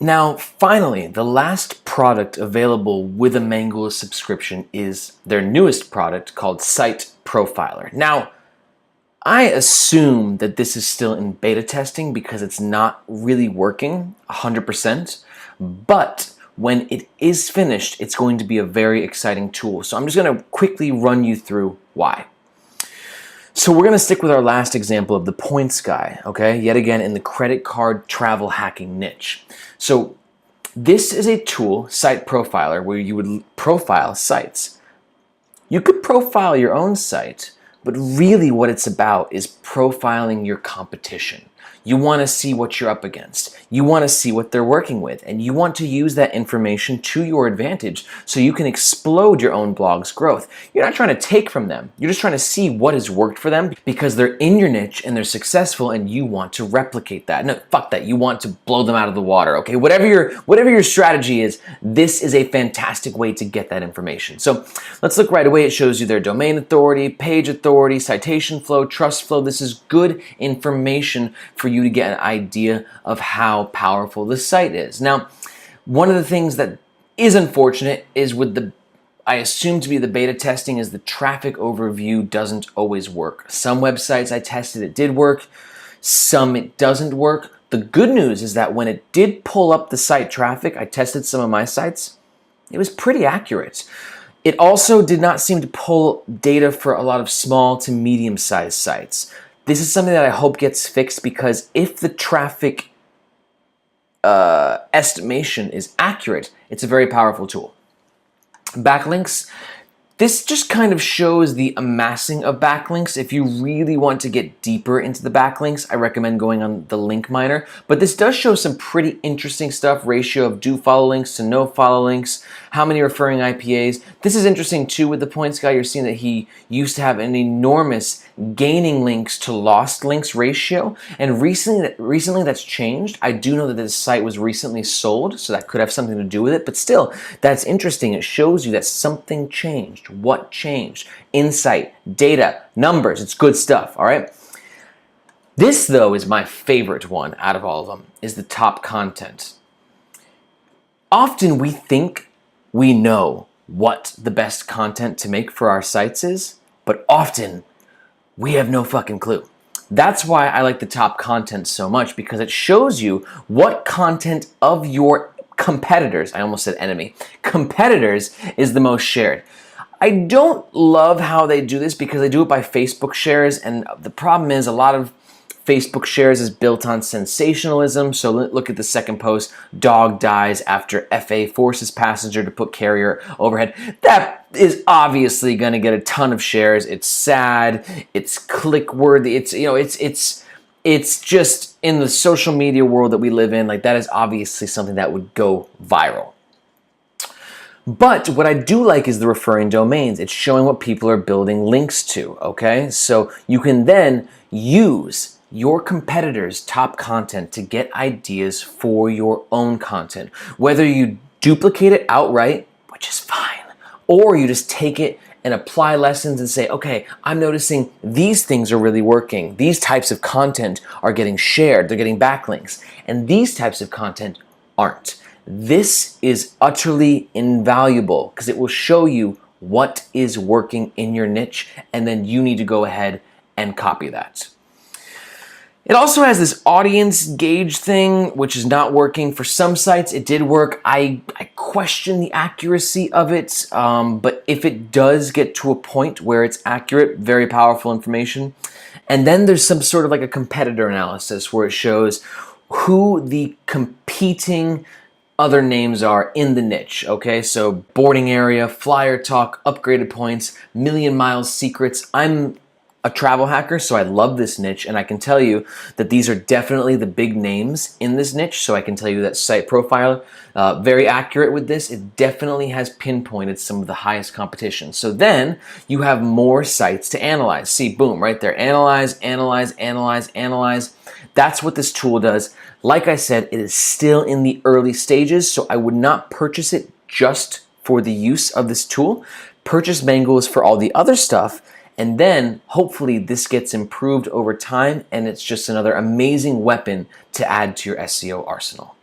Now, finally, the last product available with a Mangools subscription is their newest product called SiteProfiler. Now, I assume that this is still in beta testing because it's not really working 100%, but when it is finished, it's going to be a very exciting tool. So I'm just going to quickly run you through why. So we're going to stick with our last example of the points guy, okay? Yet again, in the credit card travel hacking niche. So this is a tool, SiteProfiler, where you would profile sites. You could profile your own site, but really what it's about is profiling your competition. You want to see what you're up against. You want to see what they're working with, and you want to use that information to your advantage so you can explode your own blog's growth. You're not trying to take from them. You're just trying to see what has worked for them because they're in your niche and they're successful and you want to replicate that. No, fuck that. You want to blow them out of the water, okay? Whatever your strategy is, this is a fantastic way to get that information. So let's look right away. It shows you their domain authority, page authority, citation flow, trust flow. This is good information for you to get an idea of how powerful the site is. Now, one of the things that is unfortunate is with the, I assume to be the beta testing, is the traffic overview doesn't always work. Some websites I tested, it did work. Some it doesn't work. The good news is that when it did pull up the site traffic, I tested some of my sites, it was pretty accurate. It also did not seem to pull data for a lot of small to medium-sized sites. This is something that I hope gets fixed because if the traffic estimation is accurate, it's a very powerful tool. Backlinks. This just kind of shows the amassing of backlinks. If you really want to get deeper into the backlinks, I recommend going on the link miner. But this does show some pretty interesting stuff. Ratio of do follow links to no follow links. How many referring IPAs. This is interesting too with the points guy. You're seeing that he used to have an enormous gaining links to lost links ratio. And recently that's changed. I do know that this site was recently sold, so that could have something to do with it. But still, that's interesting. It shows you that something changed. What changed? Insight, data, numbers. It's good stuff, all right? This, though, is my favorite one out of all of them, is the top content. Often we think we know what the best content to make for our sites is, but often we have no fucking clue. That's why I like the top content so much, because it shows you what content of your competitors, I almost said enemy, competitors is the most shared. I don't love how they do this because they do it by Facebook shares, and the problem is a lot of Facebook shares is built on sensationalism. So look at the second post, dog dies after FA forces passenger to put carrier overhead. That is obviously going to get a ton of shares. It's sad, it's click worthy, it's just in the social media world that we live in, like that is obviously something that would go viral. But what I do like is the referring domains. It's showing what people are building links to, okay? So you can then use your competitors' top content to get ideas for your own content. Whether you duplicate it outright, which is fine, or you just take it and apply lessons and say, okay, I'm noticing these things are really working. These types of content are getting shared, they're getting backlinks, and these types of content aren't. This is utterly invaluable because it will show you what is working in your niche, and then you need to go ahead and copy that. It also has this audience gauge thing, which is not working. For some sites, it did work. I question the accuracy of it, but if it does get to a point where it's accurate, very powerful information. And then there's some sort of like a competitor analysis where it shows who the competing other names are in the niche, okay? So boarding area, flyer talk, upgraded points, million miles secrets. I'm a travel hacker, so I love this niche, and I can tell you that these are definitely the big names in this niche. So I can tell you that SiteProfiler, very accurate with this. It definitely has pinpointed some of the highest competition. So then you have more sites to analyze. See, boom, right there. Analyze, analyze, analyze, analyze. That's what this tool does. Like I said, it is still in the early stages, so I would not purchase it just for the use of this tool. Purchase Mangools for all the other stuff, and then hopefully this gets improved over time, and it's just another amazing weapon to add to your SEO arsenal.